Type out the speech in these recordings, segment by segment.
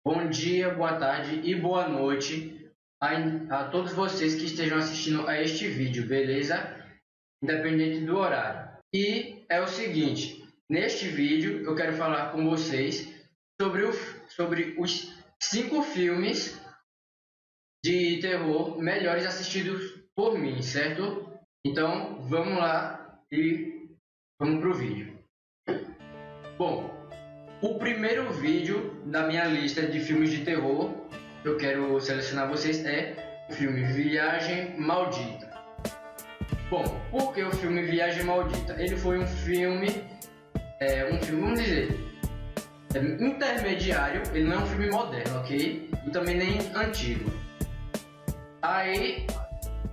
Bom dia, boa tarde e boa noite a todos vocês que estejam assistindo a este vídeo, beleza? Independente do horário. E é o seguinte, neste vídeo eu quero falar com vocês sobre os 5 filmes de terror melhores assistidos por mim, certo? Então vamos lá e vamos pro vídeo. Bom, o primeiro vídeo da minha lista de filmes de terror que eu quero selecionar vocês é o filme Viagem Maldita. Bom, por que o filme Viagem Maldita? Ele foi um filme, vamos dizer, intermediário. Ele não é um filme moderno, ok? E também nem antigo.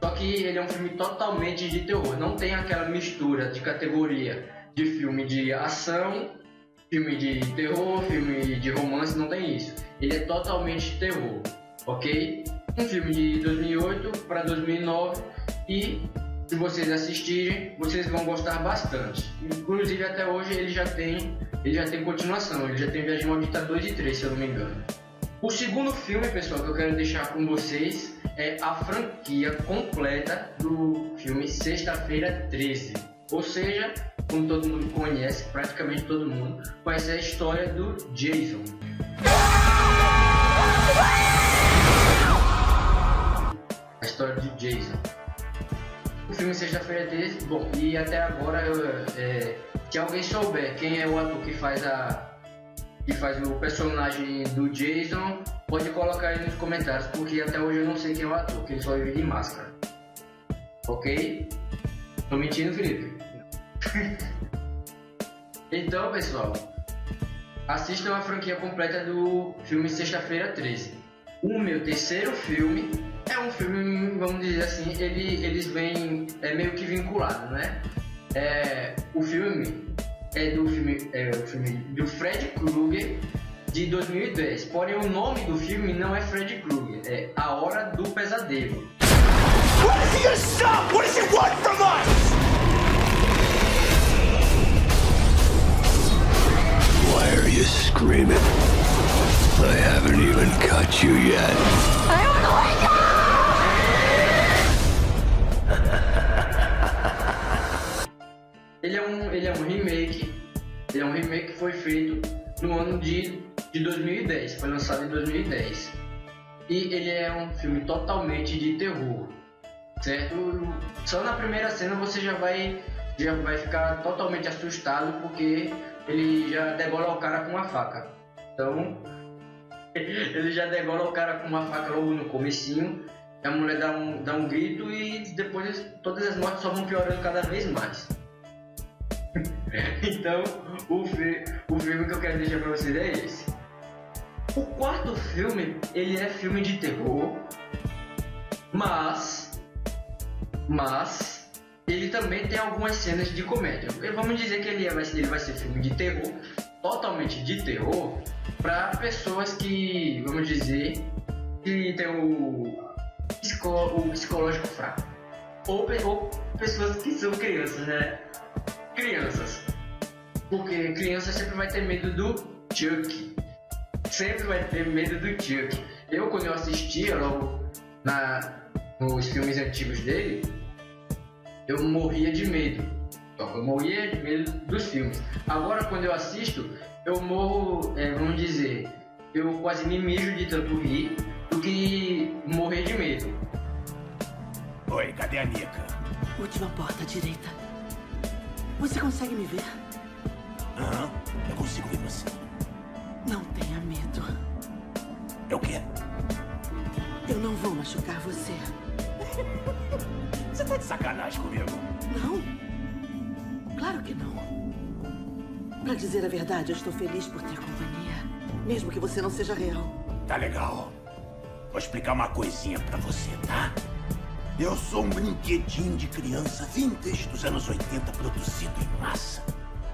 Só que ele é um filme totalmente de terror. Não tem aquela mistura de categoria de filme de ação, filme de terror, filme de romance, não tem isso. Ele é totalmente terror, ok? Um filme de 2008 para 2009 e se vocês assistirem, vocês vão gostar bastante. Inclusive até hoje ele já tem continuação, ele já tem Viagem Maldita 2 e 3, se eu não me engano. O segundo filme, pessoal, que eu quero deixar com vocês é a franquia completa do filme Sexta-feira 13. Ou seja, como todo mundo conhece, praticamente todo mundo conhece a história do Jason. A história do Jason. O filme Sexta-feira 13, bom, e até agora, se alguém souber quem é o ator que faz o personagem do Jason, pode colocar aí nos comentários, porque até hoje eu não sei quem é o ator, que ele só vive de máscara. Ok? Tô mentindo, Felipe? Então, pessoal, assistam a franquia completa do filme Sexta-feira 13. O meu terceiro filme é um filme, vamos dizer assim, eles vêm meio que vinculado, né? O filme é o filme do Fred Krueger de 2010. Porém, o nome do filme não é Fred Krueger, é A Hora do Pesadelo. What is he gonna stop? What does he want from us? Why are you screaming? I haven't even cut you yet. Ele é um remake. Ele é um remake que foi feito no ano de 2010. Foi lançado em 2010. E ele é um filme totalmente de terror, certo? Só na primeira cena você já vai ficar totalmente assustado, porque ele já degola o cara com uma faca. Então, ele já degola o cara com uma faca logo no comecinho. A mulher dá um grito e depois todas as mortes só vão piorando cada vez mais. Então, o filme que eu quero deixar pra vocês é esse. O quarto filme, ele é filme de terror, mas ele também tem algumas cenas de comédia. Vamos dizer que ele vai ser filme de terror, totalmente de terror, para pessoas que, vamos dizer, que tem o psicológico fraco. Ou pessoas que são crianças, né? Crianças. Porque criança sempre vai ter medo do Chuck. Sempre vai ter medo do Chuck. Quando eu assistia logo nos filmes antigos dele, eu morria de medo. Eu morria de medo dos filmes. Agora, quando eu assisto, eu morro, vamos dizer, eu quase me mijo de tanto rir do que morrer de medo. Oi, cadê a Nika? Última porta à direita. Você consegue me ver? Aham, eu consigo ver você. Não tenha medo. É o quê? Eu não vou machucar você. Você tá de sacanagem comigo? Não? Claro que não. Pra dizer a verdade, eu estou feliz por ter companhia. Mesmo que você não seja real. Tá legal. Vou explicar uma coisinha pra você, tá? Eu sou um brinquedinho de criança vintage dos anos 80 produzido em massa.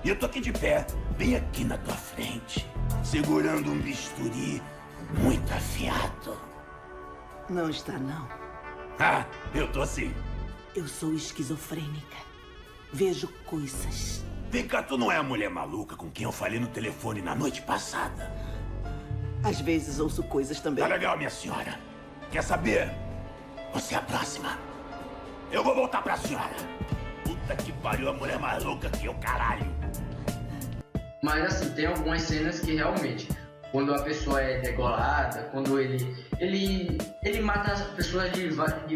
E eu tô aqui de pé, bem aqui na tua frente, segurando um bisturi muito afiado. Não está, não. Ah, eu tô sim. Eu sou esquizofrênica. Vejo coisas. Vem cá, tu não é a mulher maluca com quem eu falei no telefone na noite passada? Às vezes ouço coisas também. Tá legal, minha senhora. Quer saber? Você é a próxima. Eu vou voltar pra senhora. Puta que pariu, a mulher mais louca que eu, caralho. Mas assim, tem algumas cenas que realmente, quando a pessoa é degolada, quando ele mata as pessoas de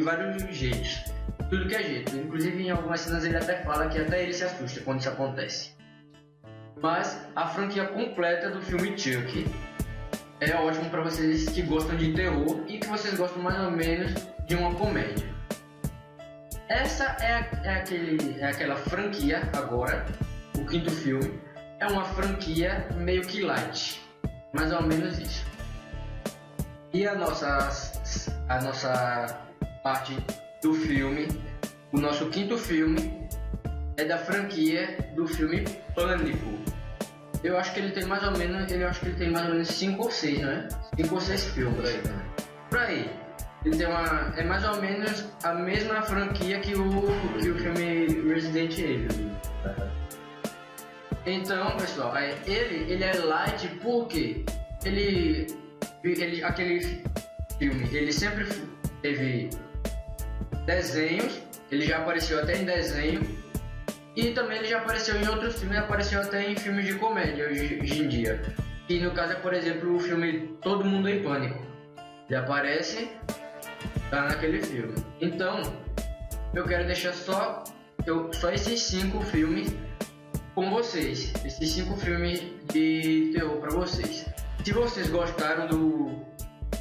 vários jeitos. Tudo que é jeito. Inclusive em algumas cenas ele até fala que até ele se assusta quando isso acontece. Mas a franquia completa do filme Chuck é ótimo para vocês que gostam de terror e que vocês gostam mais ou menos de uma comédia. Essa é aquela franquia agora, o quinto filme, é uma franquia meio que light, mais ou menos isso. E a nossa parte do filme, o nosso quinto filme, é da franquia do filme Pânico. Eu acho que ele tem mais ou menos 5 ou 6, né? 5 ou 6 filmes aí, né? Por aí. Ele tem é mais ou menos a mesma franquia que o filme Resident Evil. Então, pessoal, ele é light porque aquele filme, ele sempre teve desenhos, ele já apareceu até em desenho. E também ele já apareceu em outros filmes, apareceu até em filmes de comédia hoje em dia. E no caso é, por exemplo, o filme Todo Mundo em Pânico. Ele aparece, tá naquele filme. Então, eu quero deixar só esses 5 filmes com vocês. Esses 5 filmes de terror para vocês. Se vocês gostaram do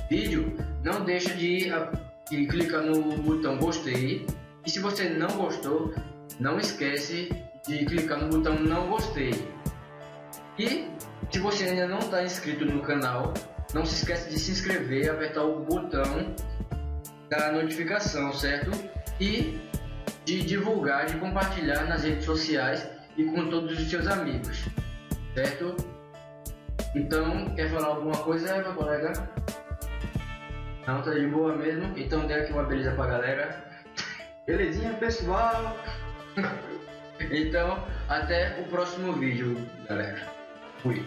vídeo, não deixa de clicar no botão gostei. E se você não gostou, não esquece de clicar no botão não gostei. E se você ainda não está inscrito no canal, não se esquece de se inscrever, apertar o botão da notificação, certo? E de divulgar, de compartilhar nas redes sociais e com todos os seus amigos, certo? Então, quer falar alguma coisa, meu colega? Não, tá de boa mesmo? Então dê aqui uma beleza pra galera. Belezinha, pessoal? Então, até o próximo vídeo, galera. Fui.